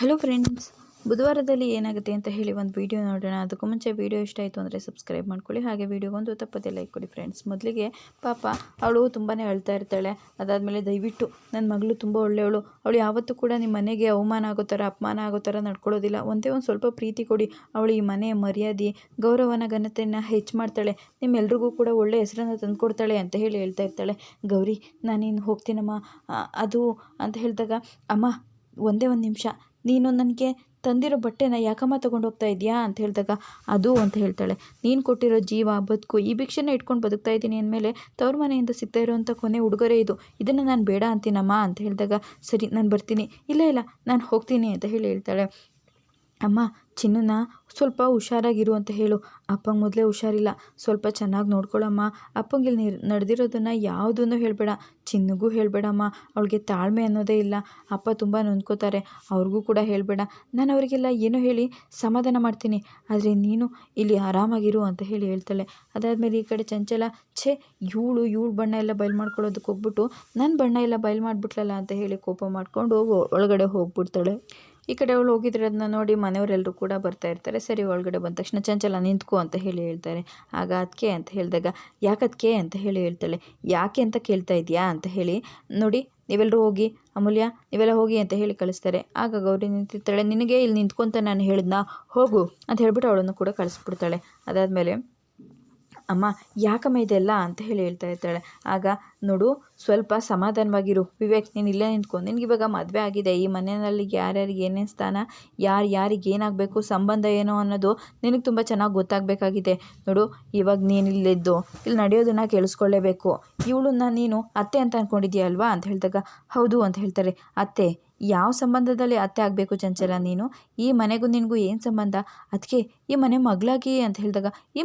Hello friends, ಬುಧವಾರದಲ್ಲಿ ಏನಾಗುತ್ತೆ ಅಂತ ಹೇಳಿ ಒಂದು ವಿಡಿಯೋ ನೋಡೋಣ. ಅದಕ್ಕೂ ಮುಂಚೆ ವಿಡಿಯೋ ಇಷ್ಟ ಆಯಿತು ಅಂದರೆ ಸಬ್ಸ್ಕ್ರೈಬ್ ಮಾಡ್ಕೊಳ್ಳಿ, ಹಾಗೆ ವಿಡಿಯೋಗೊಂದು ತಪ್ಪದೆ ಲೈಕ್ ಕೊಡಿ. ಫ್ರೆಂಡ್ಸ್, ಮೊದಲಿಗೆ ಪಾಪ ಅವಳು ತುಂಬಾ ಅಳ್ತಾ ಇರ್ತಾಳೆ. ಅದಾದಮೇಲೆ ದಯವಿಟ್ಟು ನನ್ನ ಮಗಳು ತುಂಬ ಒಳ್ಳೆಯವಳು, ಅವಳು ಯಾವತ್ತೂ ಕೂಡ ನಿಮ್ಮ ಮನೆಗೆ ಅವಮಾನ ಆಗೋ ಥರ ಅಪಮಾನ ಆಗೋ ಥರ ನಡ್ಕೊಳ್ಳೋದಿಲ್ಲ. ಒಂದೇ ಒಂದು ಸ್ವಲ್ಪ ಪ್ರೀತಿ ಕೊಡಿ, ಅವಳು ಈ ಮನೆಯ ಮರ್ಯಾದೆ ಗೌರವನ ಘನತೆಯನ್ನು ಹೆಚ್ಚು ಮಾಡ್ತಾಳೆ, ನಿಮ್ಮೆಲ್ರಿಗೂ ಕೂಡ ಒಳ್ಳೆ ಹೆಸರನ್ನು ತಂದುಕೊಡ್ತಾಳೆ ಅಂತ ಹೇಳಿ ಹೇಳ್ತಾ ಇರ್ತಾಳೆ. ಗೌರಿ, ನಾನಿನ್ನು ಹೋಗ್ತೀನಮ್ಮ ಅದು ಅಂತ ಹೇಳಿದಾಗ, ಅಮ್ಮ ಒಂದೇ ಒಂದು ನಿಮಿಷ, ನೀನು ನನಗೆ ತಂದಿರೋ ಬಟ್ಟೆನ ಯಾಕಮ್ಮ ತೊಗೊಂಡು ಹೋಗ್ತಾ ಇದೆಯಾ ಅಂತ ಹೇಳಿದಾಗ, ಅದು ಅಂತ ಹೇಳ್ತಾಳೆ, ನೀನು ಕೊಟ್ಟಿರೋ ಜೀವ ಬದುಕು ಈ ಭಿಕ್ಷೆನ ಇಟ್ಕೊಂಡು ಬದುಕ್ತಾ ಇದ್ದೀನಿ ಅಂದಮೇಲೆ ತವ್ರ ಮನೆಯಿಂದ ಸಿಗ್ತಾ ಇರೋವಂಥ ಕೊನೆ ಉಡುಗೊರೆ ಇದು, ಇದನ್ನು ನಾನು ಬೇಡ ಅಂತೀನಮ್ಮ ಅಂತ ಹೇಳಿದಾಗ, ಸರಿ ನಾನು ಬರ್ತೀನಿ, ಇಲ್ಲ ನಾನು ಹೋಗ್ತೀನಿ ಅಂತ ಹೇಳಿ ಹೇಳ್ತಾಳೆ. ಅಮ್ಮ, ಚಿನ್ನನ ಸ್ವಲ್ಪ ಹುಷಾರಾಗಿರು ಅಂತ ಹೇಳು, ಅಪ್ಪಂಗೆ ಮೊದಲೇ ಹುಷಾರಿಲ್ಲ, ಸ್ವಲ್ಪ ಚೆನ್ನಾಗಿ ನೋಡ್ಕೊಳ್ಳಮ್ಮ. ಅಪ್ಪಂಗೆ ಇಲ್ಲಿ ನಡೆದಿರೋದನ್ನು ಯಾವುದನ್ನು ಹೇಳಬೇಡ, ಚಿನ್ನಗೂ ಹೇಳಬೇಡಮ್ಮ, ಅವಳಿಗೆ ತಾಳ್ಮೆ ಅನ್ನೋದೇ ಇಲ್ಲ, ಅಪ್ಪ ತುಂಬ ನೊಂದ್ಕೋತಾರೆ, ಅವ್ರಿಗೂ ಕೂಡ ಹೇಳಬೇಡ. ನಾನು ಅವರಿಗೆಲ್ಲ ಏನೋ ಹೇಳಿ ಸಮಾಧಾನ ಮಾಡ್ತೀನಿ, ಆದರೆ ನೀನು ಇಲ್ಲಿ ಆರಾಮಾಗಿರು ಅಂತ ಹೇಳಿ ಹೇಳ್ತಾಳೆ. ಅದಾದಮೇಲೆ ಈ ಕಡೆ ಚಂಚಲ, ಇವಳು ಬಣ್ಣ ಎಲ್ಲ ಬಯಲು ಮಾಡ್ಕೊಳ್ಳೋದಕ್ಕೆ ಹೋಗ್ಬಿಟ್ಟು ನನ್ನ ಬಣ್ಣ ಎಲ್ಲ ಬಯಲು ಮಾಡಿಬಿಟ್ಲಲ್ಲ ಅಂತ ಹೇಳಿ ಕೋಪ ಮಾಡಿಕೊಂಡು ಒಳಗಡೆ ಹೋಗ್ಬಿಡ್ತಾಳೆ. ಈ ಕಡೆ ಅವಳು ಹೋಗಿದ್ರದನ್ನ ನೋಡಿ ಮನೆಯವರೆಲ್ಲರೂ ಕೂಡ ಬರ್ತಾ ಇರ್ತಾರೆ. ಸರಿ, ಒಳಗಡೆ ಬಂದ ತಕ್ಷಣ ಚಂಚಲ ನಿಂತ್ಕೋ ಅಂತ ಹೇಳಿ ಹೇಳ್ತಾರೆ. ಆಗ ಅದಕ್ಕೆ ಅಂತ ಹೇಳಿದಾಗ, ಯಾಕದಕ್ಕೆ ಅಂತ ಹೇಳಿ ಹೇಳ್ತಾಳೆ. ಯಾಕೆ ಅಂತ ಕೇಳ್ತಾ ಇದೆಯಾ ಅಂತ ಹೇಳಿ, ನೋಡಿ ನೀವೆಲ್ಲರೂ ಹೋಗಿ, ಅಮೂಲ್ಯ ನೀವೆಲ್ಲ ಹೋಗಿ ಅಂತ ಹೇಳಿ ಕಳಿಸ್ತಾರೆ. ಆಗ ಗೌರಿ ನಿಂತಿರ್ತಾಳೆ. ನಿನಗೆ ಇಲ್ಲಿ ನಿಂತ್ಕೊಂತ ನಾನು ಹೇಳಿದ್ನಾ, ಹೋಗು ಅಂತ ಹೇಳ್ಬಿಟ್ಟು ಅವಳನ್ನು ಕೂಡ ಕಳಿಸ್ಬಿಡ್ತಾಳೆ. ಅದಾದಮೇಲೆ, ಅಮ್ಮ ಯಾಕಮ್ಮ ಇದೆಲ್ಲ ಅಂತ ಹೇಳಿ ಹೇಳ್ತಾ ಇರ್ತಾಳೆ. ಆಗ ನೋಡು, ಸ್ವಲ್ಪ ಸಮಾಧಾನವಾಗಿರು ವಿವೇಕ್, ನೀನು ಇಲ್ಲೇ ನಿಂತ್ಕೊಂಡು, ನಿನಗಿವಾಗ ಮದುವೆ ಆಗಿದೆ, ಈ ಮನೆಯಲ್ಲಿ ಯಾರ್ಯಾರಿಗೆ ಏನೇನು ಸ್ಥಾನ, ಯಾರಿಗೆ ಏನಾಗಬೇಕು, ಸಂಬಂಧ ಏನೋ ಅನ್ನೋದು ನಿನಗೆ ತುಂಬ ಚೆನ್ನಾಗಿ ಗೊತ್ತಾಗಬೇಕಾಗಿದೆ. ನೋಡು, ಇವಾಗ ನೀನು ಇಲ್ಲಿದ್ದು ಇಲ್ಲಿ ನಡೆಯೋದನ್ನು ಕೇಳಿಸ್ಕೊಳ್ಳೇಬೇಕು. ಇವಳನ್ನ ನೀನು ಅತ್ತೆ ಅಂತ ಅಂದ್ಕೊಂಡಿದ್ಯಾ ಅಲ್ವಾ ಅಂತ ಹೇಳಿದಾಗ, ಹೌದು ಅಂತ ಹೇಳ್ತಾರೆ. ಅತ್ತೆ? ಯಾವ ಸಂಬಂಧದಲ್ಲಿ ಅತ್ತೆ ಆಗಬೇಕು ಚಂಚಲ ನೀನು? ಈ ಮನೆಗೂ ನಿನಗೂ ಏನು ಸಂಬಂಧ? ಅದಕ್ಕೆ ಈ ಮನೆ ಮಗಳಾಗಿ ಅಂತ ಹೇಳಿದಾಗ, ಈ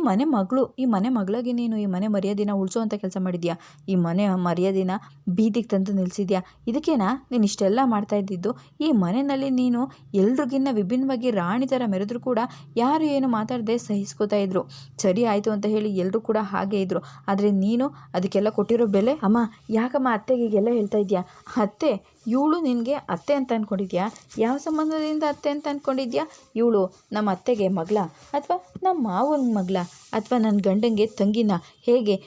ಮನೆ ಮಗಳಾಗಿ ನೀನು ಈ ಮನೆ ಮರ್ಯಾದೆನ ಉಳಿಸೋವಂಥ ಕೆಲಸ ಮಾಡಿದ್ಯಾ, ಈ ಮನೆ ಮರ್ಯಾದೆನ ಬೀದಿಗೆ ತಂದು ನಿಲ್ಲಿಸಿದ್ಯಾ, ಇದಕ್ಕೇನಾ ನೀನು ಇಷ್ಟೆಲ್ಲ ಮಾಡ್ತಾ ಇದ್ದಿದ್ದು? ಈ ಮನೆಯಲ್ಲಿ ನೀನು ಎಲ್ರಿಗಿನ್ನ ವಿಭಿನ್ನವಾಗಿ ರಾಣಿ ಥರ ಮೆರೆದ್ರು ಕೂಡ ಯಾರು ಏನು ಮಾತಾಡದೆ ಸಹಿಸ್ಕೋತಾ ಇದ್ರು. ಸರಿ ಆಯಿತು ಅಂತ ಹೇಳಿ ಎಲ್ಲರೂ ಕೂಡ ಹಾಗೆ ಇದ್ರು. ಆದರೆ ನೀನು ಅದಕ್ಕೆಲ್ಲ ಕೊಟ್ಟಿರೋ ಬೆಲೆ. ಅಮ್ಮ ಯಾಕಮ್ಮ ಅತ್ತೆಗೆ ಎಲ್ಲ ಹೇಳ್ತಾ ಇದೆಯಾ? ಅತ್ತೆ, ಇವಳು ನಿನಗೆ ಅತ್ತೆ ಅಂತ ಅಂದ್ಕೊಂಡಿದ್ಯಾ? ಯಾವ ಸಂಬಂಧದಿಂದ ಅತ್ತೆ ಅಂತ ಅಂದ್ಕೊಂಡಿದ್ಯಾ? ಇವಳು ನಮ್ಮ ಅತ್ತೆಗೆ ಮಗಳ, ಅಥವಾ ನಮ್ಮ ಮಾವನ ಮಗಳ, ಅಥವಾ ನನ್ನ ಗಂಡಂಗೆ ತಂಗಿನ? ಹೇಗೆ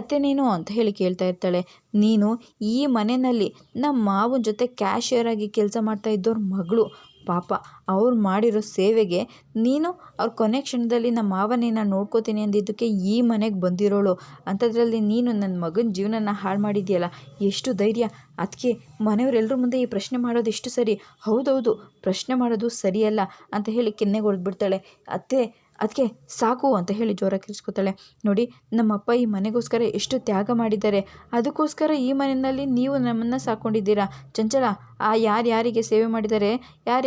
ಅತ್ತೆ ನೀನು ಅಂತ ಹೇಳಿ ಕೇಳ್ತಾ ಇರ್ತಾಳೆ. ನೀನು ಈ ಮನೆಯಲ್ಲಿ ನಮ್ಮ ಮಾವನ ಜೊತೆ ಕ್ಯಾಶಿಯರ್ ಆಗಿ ಕೆಲಸ ಮಾಡ್ತಾ ಇದ್ದವ್ರ ಮಗಳು. ಪಾಪ ಅವ್ರು ಮಾಡಿರೋ ಸೇವೆಗೆ ನೀನು ಅವ್ರ ಕೊನೆ ಕ್ಷಣದಲ್ಲಿ ನಮ್ಮ ಮಾವನೇನ ನೋಡ್ಕೋತೀನಿ ಅಂದಿದ್ದಕ್ಕೆ ಈ ಮನೆಗೆ ಬಂದಿರೋಳು. ಅಂಥದ್ರಲ್ಲಿ ನೀನು ನನ್ನ ಮಗನ ಜೀವನನ ಹಾಳು ಮಾಡಿದ್ಯಲ್ಲ, ಎಷ್ಟು ಧೈರ್ಯ? ಅದಕ್ಕೆ ಮನೆಯವರೆಲ್ಲರ ಮುಂದೆ ಈ ಪ್ರಶ್ನೆ ಮಾಡೋದು ಎಷ್ಟು ಸರಿ? ಹೌದೌದು, ಪ್ರಶ್ನೆ ಮಾಡೋದು ಸರಿಯಲ್ಲ ಅಂತ ಹೇಳಿ ಕೆನ್ನೆಗೆ ಹೊಡೆದ್ಬಿಡ್ತಾಳೆ. ಅದಕ್ಕೆ ಸಾಕು ಅಂತ ಹೇಳಿ ಜೋರಾಗಿ ಕಿರಿಸ್ಕೊತಾಳೆ. ನೋಡಿ, ನಮ್ಮಪ್ಪ ಈ ಮನೆಗೋಸ್ಕರ ಎಷ್ಟು ತ್ಯಾಗ ಮಾಡಿದ್ದಾರೆ, ಅದಕ್ಕೋಸ್ಕರ ಈ ಮನೆಯಲ್ಲಿ ನೀವು ನಮ್ಮನ್ನು ಸಾಕೊಂಡಿದ್ದೀರಾ. ಚಂಚಲ, ಯಾರಿಗೆ ಸೇವೆ ಮಾಡಿದ್ದಾರೆ,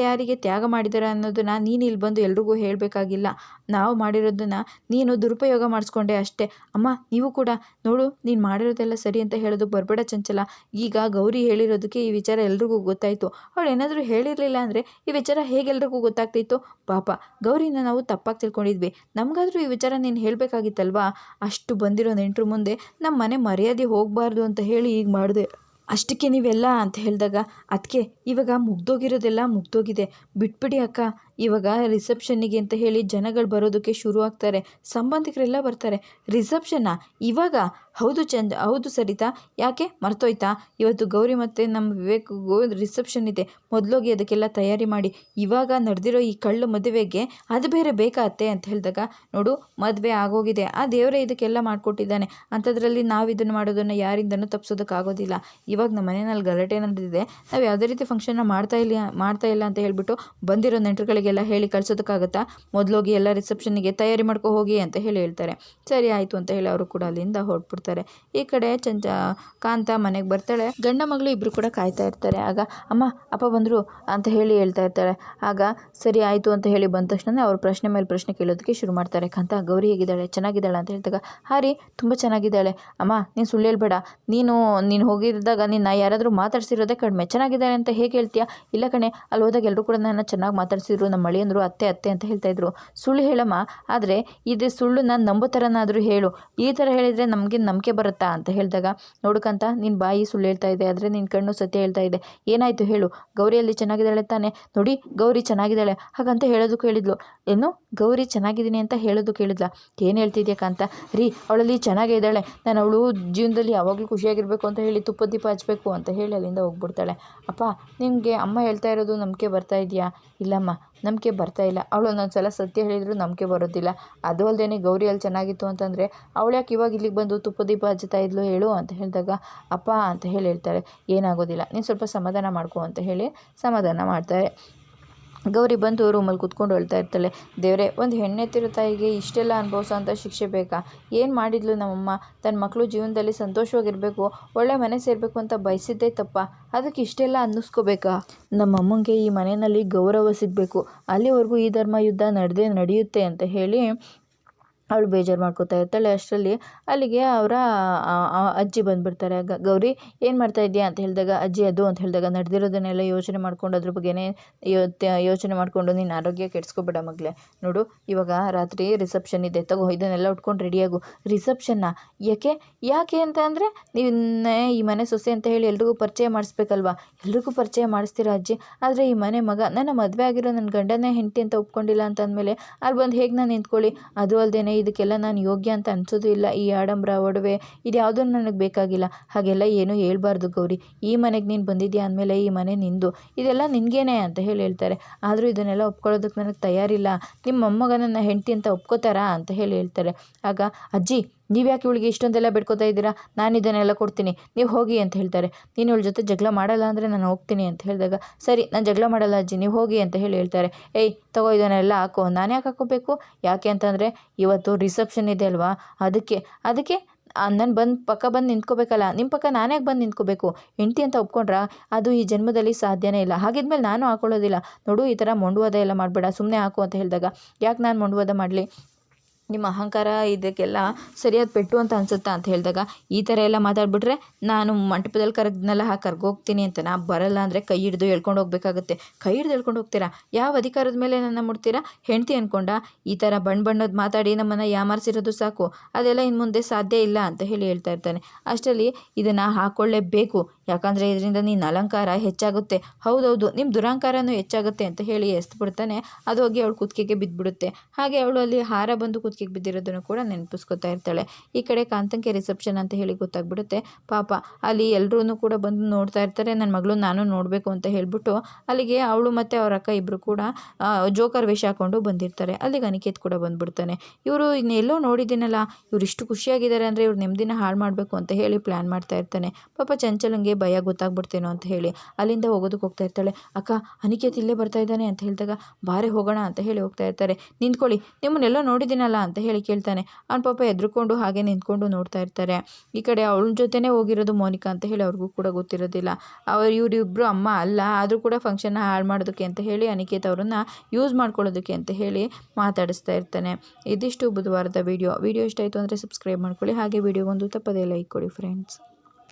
ಯಾರಿಗೆ ತ್ಯಾಗ ಮಾಡಿದ್ದಾರೆ ಅನ್ನೋದನ್ನು ನೀನು ಇಲ್ಲಿ ಬಂದು ಎಲ್ರಿಗೂ ಹೇಳಬೇಕಾಗಿಲ್ಲ. ನಾವು ಮಾಡಿರೋದನ್ನು ನೀನು ದುರುಪಯೋಗ ಮಾಡಿಸ್ಕೊಂಡೆ ಅಷ್ಟೇ. ಅಮ್ಮ, ನೀವು ಕೂಡ ನೋಡು, ನೀನು ಮಾಡಿರೋದೆಲ್ಲ ಸರಿ ಅಂತ ಹೇಳೋದಕ್ಕೆ ಬರಬೇಡ ಚಂಚಲ. ಈಗ ಗೌರಿ ಹೇಳಿರೋದಕ್ಕೆ ಈ ವಿಚಾರ ಎಲ್ರಿಗೂ ಗೊತ್ತಾಯಿತು. ಅವಳು ಏನಾದರೂ ಹೇಳಿರಲಿಲ್ಲ ಅಂದರೆ ಈ ವಿಚಾರ ಹೇಗೆಲ್ರಿಗೂ ಗೊತ್ತಾಗ್ತಿತ್ತು? ಪಾಪ ಗೌರಿನ ನಾವು ತಪ್ಪಾಗಿ ತಿಳ್ಕೊಂಡಿದ್ವಿ, ನಮಗಾದರೂ ಈ ವಿಚಾರ ನೀನು ಹೇಳಬೇಕಾಗಿತ್ತಲ್ವಾ? ಅಷ್ಟು ಬಂದಿರೋ ನೆಂಟರು ಮುಂದೆ ನಮ್ಮ ಮನೆ ಮರ್ಯಾದೆ ಹೋಗಬಾರ್ದು ಅಂತ ಹೇಳಿ ಈಗ ಮಾಡಿದೆ, ಅಷ್ಟಕ್ಕೆ ನೀವೆಲ್ಲ ಅಂತ ಹೇಳಿದಾಗ, ಅದಕ್ಕೆ ಇವಾಗ ಮುಗ್ದೋಗಿರೋದೆಲ್ಲ ಮುಗ್ದೋಗಿದೆ, ಬಿಟ್ಬಿಡಿ ಅಕ್ಕ. ಇವಾಗ ರಿಸೆಪ್ಷನ್ನಿಗೆ ಅಂತ ಹೇಳಿ ಜನಗಳು ಬರೋದಕ್ಕೆ ಶುರು ಆಗ್ತಾರೆ, ಸಂಬಂಧಿಕರೆಲ್ಲ ಬರ್ತಾರೆ. ರಿಸೆಪ್ಷನ್ನ ಇವಾಗ? ಹೌದು ಸರಿತಾ, ಯಾಕೆ ಮರ್ತೋಯ್ತಾ? ಇವತ್ತು ಗೌರಿ ಮತ್ತು ನಮ್ಮ ವಿವೇಕ್ಗೂ ರಿಸೆಪ್ಷನ್ ಇದೆ, ಮೊದಲೋಗಿ ಅದಕ್ಕೆಲ್ಲ ತಯಾರಿ ಮಾಡಿ. ಇವಾಗ ನಡೆದಿರೋ ಈ ಕಳ್ಳ ಮದುವೆಗೆ ಅದು ಬೇರೆ ಬೇಕಾ ಅತ್ತೆ ಅಂತ ಹೇಳಿದಾಗ, ನೋಡು, ಮದುವೆ ಆಗೋಗಿದೆ, ಆ ದೇವರೇ ಇದಕ್ಕೆಲ್ಲ ಮಾಡಿಕೊಟ್ಟಿದ್ದಾನೆ, ಅಂಥದ್ರಲ್ಲಿ ನಾವು ಇದನ್ನು ಮಾಡೋದನ್ನು ಯಾರಿಂದನೂ ತಪ್ಪಿಸೋದಕ್ಕಾಗೋದಿಲ್ಲ. ಇವಾಗ ನಮ್ಮ ಮನೆಯಲ್ಲಿ ಗಲಾಟೆ ನಡೆದಿದೆ, ನಾವು ಯಾವುದೇ ರೀತಿ ಫಂಕ್ಷನ್ನ ಮಾಡ್ತಾ ಇಲ್ಲ ಅಂತ ಹೇಳ್ಬಿಟ್ಟು ಬಂದಿರೋ ನೆಂಟರುಗಳಿಗೆಲ್ಲ ಹೇಳಿ ಕಳ್ಸೋದಕ್ಕಾಗತ್ತಾ? ಮೊದಲೋಗಿ ಎಲ್ಲ ರಿಸೆಪ್ಷನ್ನಿಗೆ ತಯಾರಿ ಮಾಡ್ಕೊ ಹೋಗಿ ಅಂತ ಹೇಳಿ ಹೇಳ್ತಾರೆ. ಸರಿ ಆಯಿತು ಅಂತ ಹೇಳಿ ಅವರು ಕೂಡ ಅಲ್ಲಿಂದ ಹೊರಟ್ಬಿಡ್ತಾರೆ. ಈ ಕಡೆ ಕಾಂತ ಮನೆಗೆ ಬರ್ತಾಳೆ. ಗಂಡ ಮಗಳು ಇಬ್ಬರು ಕೂಡ ಕಾಯ್ತಾ ಇರ್ತಾರೆ. ಆಗ ಅಮ್ಮ ಅಪ್ಪ ಬಂದರು ಅಂತ ಹೇಳಿ ಹೇಳ್ತಾ ಇರ್ತಾಳೆ. ಆಗ ಸರಿ ಆಯಿತು ಅಂತ ಹೇಳಿ ಬಂದ ತಕ್ಷಣ ಅವರು ಪ್ರಶ್ನೆ ಮೇಲೆ ಪ್ರಶ್ನೆ ಕೇಳೋದಕ್ಕೆ ಶುರು ಮಾಡ್ತಾರೆ. ಕಾಂತ, ಗೌರಿ ಹೇಗಿದ್ದಾಳೆ, ಚೆನ್ನಾಗಿದ್ದಾಳೆ ಅಂತ ಹೇಳಿದಾಗ, ಹಾಂ ರೀ ತುಂಬ ಚೆನ್ನಾಗಿದ್ದಾಳೆ. ಅಮ್ಮ ನೀನು ಸುಳ್ಳು ಹೇಳ್ಬೇಡ, ನೀನು ಹೋಗಿದ್ದಾಗ ನಿನ್ನ ಯಾರಾದರೂ ಮಾತಾಡ್ಸಿರೋದೇ ಕಡಿಮೆ, ಚೆನ್ನಾಗಿದ್ದಾರೆ ಅಂತ ಹೇಗೆ ಹೇಳ್ತೀಯಾ? ಇಲ್ಲ ಕಣೆ, ಅಲ್ಲಿ ಹೋದಾಗ ಎಲ್ಲರೂ ಕೂಡ ನನ್ನ ಚೆನ್ನಾಗಿ ಮಾತಾಡ್ಸಿದ್ರು, ನಮ್ಮ ಅಳಿಯಂದರು ಅತ್ತೆ ಅತ್ತೆ ಅಂತ ಹೇಳ್ತಾಯಿದ್ರು. ಸುಳ್ಳು ಹೇಳಮ್ಮ, ಆದರೆ ಇದು ಸುಳ್ಳು ನಾನು ನಂಬೋ ಥರನಾದರೂ ಹೇಳು, ಈ ಥರ ಹೇಳಿದರೆ ನಮಗೆ ನಂಬಿಕೆ ಬರುತ್ತಾ ಅಂತ ಹೇಳಿದಾಗ, ನೋಡ್ಕಂತ ನಿನ್ನ ಬಾಯಿ ಸುಳ್ಳು ಹೇಳ್ತಾ ಇದೆ, ಆದರೆ ನಿನ್ನ ಕಣ್ಣು ಸತ್ಯ ಹೇಳ್ತಾ ಇದೆ, ಏನಾಯಿತು ಹೇಳು, ಗೌರಿಯಲ್ಲಿ ಚೆನ್ನಾಗಿದ್ದಾಳೆ ತಾನೆ, ನೋಡಿ ಗೌರಿ ಚೆನ್ನಾಗಿದ್ದಾಳೆ ಹಾಗಂತ ಹೇಳೋದಕ್ಕೆ ಹೇಳಿದ್ಲು. ಏನು ಗೌರಿ ಚೆನ್ನಾಗಿದ್ದೀನಿ ಅಂತ ಹೇಳೋದು ಕೇಳಿದ್ಲ? ಏನು ಹೇಳ್ತಿದ್ಯಾ ಕಾಂತ? ರೀ ಅವಳಲ್ಲಿ ಚೆನ್ನಾಗೇ ಇದ್ದಾಳೆ, ನಾನು ಅವಳು ಜೀವನದಲ್ಲಿ ಯಾವಾಗಲೂ ಖುಷಿಯಾಗಿರಬೇಕು ಅಂತ ಹೇಳಿ ತುಪ್ಪದ ದೀಪ ಹಚ್ಚಬೇಕು ಅಂತ ಹೇಳಿ ಅಲ್ಲಿಂದ ಹೋಗ್ಬಿಡ್ತಾಳೆ. ಅಪ್ಪ ನಿಮಗೆ ಅಮ್ಮ ಹೇಳ್ತಾ ಇರೋದು ನಂಬಿಕೆ ಬರ್ತಾ ಇದೆಯಾ? ಇಲ್ಲಮ್ಮ ನಂಬಿಕೆ ಬರ್ತಾ ಇಲ್ಲ, ಅವಳು ಒಂದೊಂದು ಸಲ ಸತ್ಯ ಹೇಳಿದ್ರು ನಂಬಿಕೆ ಬರೋದಿಲ್ಲ. ಅದು ಅಲ್ಲದೆ ಗೌರಿ ಅಲ್ಲಿ ಚೆನ್ನಾಗಿತ್ತು ಅಂತಂದರೆ ಅವಳು ಯಾಕೆ ಇವಾಗ ಇಲ್ಲಿಗೆ ಬಂದು ತುಪ್ಪ ದೀಪ ಹಚ್ಚುತ್ತಾ ಇದ್ಲು ಹೇಳು ಅಂತ ಹೇಳಿದಾಗ, ಅಪ್ಪ ಅಂತ ಹೇಳಿ ಹೇಳ್ತಾರೆ, ಏನಾಗೋದಿಲ್ಲ ನೀನು ಸ್ವಲ್ಪ ಸಮಾಧಾನ ಮಾಡ್ಕೊ ಅಂತ ಹೇಳಿ ಸಮಾಧಾನ ಮಾಡ್ತಾರೆ. ಗೌರಿ ಬಂದು ರೂಮಲ್ಲಿ ಕೂತ್ಕೊಂಡು ಹೇಳ್ತಾ ಇರ್ತಾಳೆ, ದೇವರೇ ಒಂದು ಹೆಣ್ಣೆತ್ತಿರೋ ತಾಯಿಗೆ ಇಷ್ಟೆಲ್ಲ ಅನುಭವಿಸೋ ಅಂಥ ಶಿಕ್ಷೆ ಬೇಕಾ? ಏನು ಮಾಡಿದ್ಲು ನಮ್ಮಮ್ಮ? ತನ್ನ ಮಕ್ಕಳು ಜೀವನದಲ್ಲಿ ಸಂತೋಷವಾಗಿರಬೇಕು, ಒಳ್ಳೆ ಮನೆ ಸೇರಬೇಕು ಅಂತ ಬಯಸಿದ್ದೇ ತಪ್ಪ, ಅದಕ್ಕೆ ಇಷ್ಟೆಲ್ಲ ಅನ್ನಿಸ್ಕೋಬೇಕಾ? ನಮ್ಮಮ್ಮಂಗೆ ಈ ಮನೆಯಲ್ಲಿ ಗೌರವ ಸಿಗಬೇಕು, ಅಲ್ಲಿವರೆಗೂ ಈ ಧರ್ಮ ಯುದ್ಧ ನಡೆಯುತ್ತೆ ಅಂತ ಹೇಳಿ ಅವಳು ಬೇಜಾರು ಮಾಡ್ಕೋತಾ ಇರ್ತಾಳೆ. ಅಷ್ಟರಲ್ಲಿ ಅಲ್ಲಿಗೆ ಅವರ ಅಜ್ಜಿ ಬಂದುಬಿಡ್ತಾರೆ. ಗೌರಿ ಏನು ಮಾಡ್ತಾ ಇದೆಯಾ ಅಂತ ಹೇಳಿದಾಗ, ಅಜ್ಜಿ ಅದು ಅಂತ ಹೇಳಿದಾಗ, ನಡೆದಿರೋದನ್ನೆಲ್ಲ ಯೋಚನೆ ಮಾಡ್ಕೊಂಡು ಅದ್ರ ಬಗ್ಗೆನೇ ಯೋಚನೆ ಮಾಡಿಕೊಂಡು ನೀನು ಆರೋಗ್ಯ ಕೆಡಿಸ್ಕೊಬೇಡ ಮಗಳೇ, ನೋಡು ಇವಾಗ ರಾತ್ರಿ ರಿಸೆಪ್ಷನ್ ಇದೆ, ತಗೋ ಇದನ್ನೆಲ್ಲ ಉಟ್ಕೊಂಡು ರೆಡಿಯಾಗು. ರಿಸೆಪ್ಷನ್ನ ಯಾಕೆ ಅಂತ ಅಂದರೆ ನೀವನ್ನೇ ಈ ಮನೆ ಸೊಸೆ ಅಂತ ಹೇಳಿ ಎಲ್ರಿಗೂ ಪರಿಚಯ ಮಾಡಿಸ್ಬೇಕಲ್ವಾ? ಎಲ್ರಿಗೂ ಪರಿಚಯ ಮಾಡಿಸ್ತೀರಾ ಅಜ್ಜಿ, ಆದರೆ ಈ ಮನೆ ಮಗ ನನ್ನ ಮದುವೆ ಆಗಿರೋ ನನ್ನ ಗಂಡನೇ ಹೆಂಡತಿ ಅಂತ ಒಪ್ಕೊಂಡಿಲ್ಲ ಅಂತ ಅಂದಮೇಲೆ ಅಲ್ಲಿ ಬಂದು ಹೇಗೆ ನಾನು ನಿಂತ್ಕೊಳ್ಳಿ? ಅದು ಅಲ್ಲದೆ ಇದಕ್ಕೆಲ್ಲ ನಾನು ಯೋಗ್ಯ ಅಂತ ಅನಿಸೋದು ಇಲ್ಲ. ಈ ಆಡಂಬರ ಒಡವೆ ಇದು ಯಾವುದೂ ನನಗೆ ಬೇಕಾಗಿಲ್ಲ. ಹಾಗೆಲ್ಲ ಏನೂ ಹೇಳ್ಬಾರ್ದು ಗೌರಿ, ಈ ಮನೆಗೆ ನೀನು ಬಂದಿದ್ಯಾ ಅಂದಮೇಲೆ ಈ ಮನೆ ನಿಂದು, ಇದೆಲ್ಲ ನಿನಗೇನೆ ಅಂತ ಹೇಳ್ತಾರೆ. ಆದರೂ ಇದನ್ನೆಲ್ಲ ಒಪ್ಕೊಳ್ಳೋದಕ್ಕೆ ನನಗೆ ತಯಾರಿಲ್ಲ, ನಿಮ್ಮ ಮೊಮ್ಮಗ ನನ್ನ ಹೆಂಡತಿ ಅಂತ ಒಪ್ಕೋತಾರಾ ಅಂತ ಹೇಳ್ತಾರೆ. ಆಗ ಅಜ್ಜಿ ನೀವು ಯಾಕೆ ಇವಳಿಗೆ ಇಷ್ಟೊಂದೆಲ್ಲ ಬಿಡ್ಕೋತಾ ಇದ್ದೀರಾ? ನಾನು ಇದನ್ನೆಲ್ಲ ಕೊಡ್ತೀನಿ, ನೀವು ಹೋಗಿ ಅಂತ ಹೇಳ್ತಾರೆ. ನೀನು ಇವಳ ಜೊತೆ ಜಗಳ ಮಾಡಲ್ಲ ಅಂದರೆ ನಾನು ಹೋಗ್ತೀನಿ ಅಂತ ಹೇಳಿದಾಗ, ಸರಿ ನಾನು ಜಗಳ ಮಾಡಲ್ಲ ಅಜ್ಜಿ, ನೀವು ಹೋಗಿ ಅಂತ ಹೇಳ್ತಾರೆ. ಏಯ್ ತಗೋ ಇದನ್ನೆಲ್ಲ ಹಾಕೋ. ನಾನು ಯಾಕೆ ಹಾಕೋಬೇಕು? ಯಾಕೆ ಅಂತಂದರೆ ಇವತ್ತು ರಿಸೆಪ್ಷನ್ ಇದೆ ಅಲ್ವಾ, ಅದಕ್ಕೆ ನಾನು ಪಕ್ಕ ಬಂದು ನಿಂತ್ಕೋಬೇಕಲ್ಲ, ನಿಮ್ಮ ಪಕ್ಕ ನಾನು ಯಾಕೆ ಬಂದು ನಿಂತ್ಕೋಬೇಕು? ಹೆಂಡತಿ ಅಂತ ಒಪ್ಕೊಂಡ್ರೆ ಅದು ಈ ಜನ್ಮದಲ್ಲಿ ಸಾಧ್ಯನೇ ಇಲ್ಲ. ಹಾಗಿದ್ಮೇಲೆ ನಾನು ಹಾಕೊಳ್ಳೋದಿಲ್ಲ. ನೋಡು ಈ ಥರ ಮೊಂಡುವಾದ ಎಲ್ಲ ಮಾಡಬೇಡ, ಸುಮ್ಮನೆ ಹಾಕು ಅಂತ ಹೇಳಿದಾಗ, ಯಾಕೆ ನಾನು ಮೊಂಡುವಾದ ಮಾಡಲಿ? ನಿಮ್ಮ ಅಹಂಕಾರ ಇದಕ್ಕೆಲ್ಲ ಸರಿಯಾದ ಪೆಟ್ಟು ಅಂತ ಅನಿಸುತ್ತಾ ಅಂತ ಹೇಳಿದಾಗ, ಈ ಥರ ಎಲ್ಲ ಮಾತಾಡ್ಬಿಟ್ರೆ ನಾನು ಮಂಟಪದಲ್ಲಿ ಕರಗ್ನೆಲ್ಲ ಕರ್ಗೋಗ್ತೀನಿ ಅಂತ, ನಾ ಬರಲ್ಲ ಅಂದರೆ ಕೈ ಹಿಡಿದು ಹೇಳ್ಕೊಂಡು ಹೋಗ್ಬೇಕಾಗುತ್ತೆ. ಕೈ ಹಿಡಿದು ಹೇಳ್ಕೊಂಡು ಹೋಗ್ತೀರಾ? ಯಾವ ಅಧಿಕಾರದ ಮೇಲೆ ನನ್ನ ಮುಡ್ತೀರಾ? ಹೆಂಡ್ತಿ ಅಂದ್ಕೊಂಡ ಈ ಥರ ಬಣ್ಣದ ಮಾತಾಡಿ ನಮ್ಮನ್ನು ಯಾಮಾರಿಸಿರೋದು ಸಾಕು, ಅದೆಲ್ಲ ಇನ್ನು ಮುಂದೆ ಸಾಧ್ಯ ಇಲ್ಲ ಅಂತ ಹೇಳ್ತಾ ಇರ್ತಾನೆ. ಅಷ್ಟರಲ್ಲಿ ಇದನ್ನು ಹಾಕ್ಕೊಳ್ಳೇಬೇಕು, ಯಾಕಂದರೆ ಇದರಿಂದ ನಿನ್ನ ಅಲಂಕಾರ ಹೆಚ್ಚಾಗುತ್ತೆ, ಹೌದೌದು ನಿಮ್ಮ ದುರಹಂಕಾರನೂ ಹೆಚ್ಚಾಗುತ್ತೆ ಅಂತ ಹೇಳಿ ಎಸ್ಬಿಡ್ತಾನೆ. ಅದು ಹೋಗಿ ಅವಳು ಕುತ್ತಿಗೆಗೆ ಬಿದ್ದುಬಿಡುತ್ತೆ. ಹಾಗೆ ಅವಳು ಅಲ್ಲಿ ಹಾರ ಬಂದು ಕುತ್ತಿಗೆ ಬಿದ್ದಿರೋದನ್ನು ಕೂಡ ನೆನಪಿಸ್ಕೊತಾ ಇರ್ತಾಳೆ. ಈ ಕಡೆ ಕಾಂತಂಗೆ ರಿಸೆಪ್ಷನ್ ಅಂತ ಹೇಳಿ ಗೊತ್ತಾಗ್ಬಿಡುತ್ತೆ. ಪಾಪ ಅಲ್ಲಿ ಎಲ್ಲರೂ ಕೂಡ ಬಂದು ನೋಡ್ತಾ ಇರ್ತಾರೆ. ನನ್ನ ಮಗಳು ನಾನು ನೋಡಬೇಕು ಅಂತ ಹೇಳ್ಬಿಟ್ಟು ಅಲ್ಲಿಗೆ ಅವಳು ಮತ್ತು ಅವ್ರ ಅಕ್ಕ ಇಬ್ಬರು ಕೂಡ ಜೋಕರ್ ವೇಷ ಹಾಕೊಂಡು ಬಂದಿರ್ತಾರೆ. ಅಲ್ಲಿಗೆ ಅನಿಕೇತ್ ಕೂಡ ಬಂದ್ಬಿಡ್ತಾನೆ. ಇವರು ಇನ್ನೆಲ್ಲೋ ನೋಡಿದ್ದೀನಲ್ಲ, ಇವ್ರು ಇಷ್ಟು ಖುಷಿಯಾಗಿದ್ದಾರೆ ಅಂದರೆ ಇವ್ರು ನೆಮ್ಮದಿನ ಹಾಳು ಮಾಡಬೇಕು ಅಂತ ಹೇಳಿ ಪ್ಲ್ಯಾನ್ ಮಾಡ್ತಾ ಇರ್ತಾನೆ. ಪಾಪ ಚಂಚಲಂಗೆ ಭಯ ಗೊತ್ತಾಗ್ಬಿಡ್ತೇನೋ ಅಂತ ಹೇಳಿ ಅಲ್ಲಿಂದ ಹೋಗೋದಕ್ಕೆ ಹೋಗ್ತಾ ಇರ್ತಾಳೆ. ಅಕ್ಕ ಅನಿಕೇತ್ ಇಲ್ಲೇ ಬರ್ತಾ ಇದ್ದಾನೆ ಅಂತ ಹೇಳಿದಾಗ, ಬಾರೆ ಹೋಗೋಣ ಅಂತ ಹೇಳಿ ಹೋಗ್ತಾ ಇರ್ತಾರೆ. ನಿಂತ್ಕೊಳ್ಳಿ, ನಿಮ್ಮನ್ನೆಲ್ಲೋ ನೋಡಿದ್ದೀನಲ್ಲ ಅಂತ ಹೇಳಿ ಕೇಳ್ತಾನೆ. ಅವ್ನ ಪಾಪ ಎದ್ರುಕೊಂಡು ಹಾಗೆ ನಿಂತ್ಕೊಂಡು ನೋಡ್ತಾ ಇರ್ತಾರೆ. ಈ ಕಡೆ ಅವಳ ಜೊತೆನೇ ಹೋಗಿರೋದು ಮೋನಿಕಾ ಅಂತ ಹೇಳಿ ಅವ್ರಿಗೂ ಕೂಡ ಗೊತ್ತಿರೋದಿಲ್ಲ. ಇವರಿಬ್ಬರು ಅಮ್ಮ ಅಲ್ಲ, ಆದರೂ ಕೂಡ ಫಂಕ್ಷನ್ನ ಹಾಳು ಮಾಡೋದಕ್ಕೆ ಅಂತ ಹೇಳಿ ಅನಿಕೇತ್ ಅವರನ್ನು ಯೂಸ್ ಮಾಡ್ಕೊಳ್ಳೋದಕ್ಕೆ ಅಂತ ಹೇಳಿ ಮಾತಾಡಿಸ್ತಾ ಇರ್ತಾನೆ. ಇದಿಷ್ಟು ಬುಧವಾರದ ವಿಡಿಯೋ ಇಷ್ಟ ಆಯಿತು ಅಂದರೆ ಸಬ್ಸ್ಕ್ರೈಬ್ ಮಾಡ್ಕೊಳ್ಳಿ. ಹಾಗೆ ವಿಡಿಯೋಗೊಂದು ತಪ್ಪದೇ ಲೈಕ್ ಕೊಡಿ ಫ್ರೆಂಡ್ಸ್.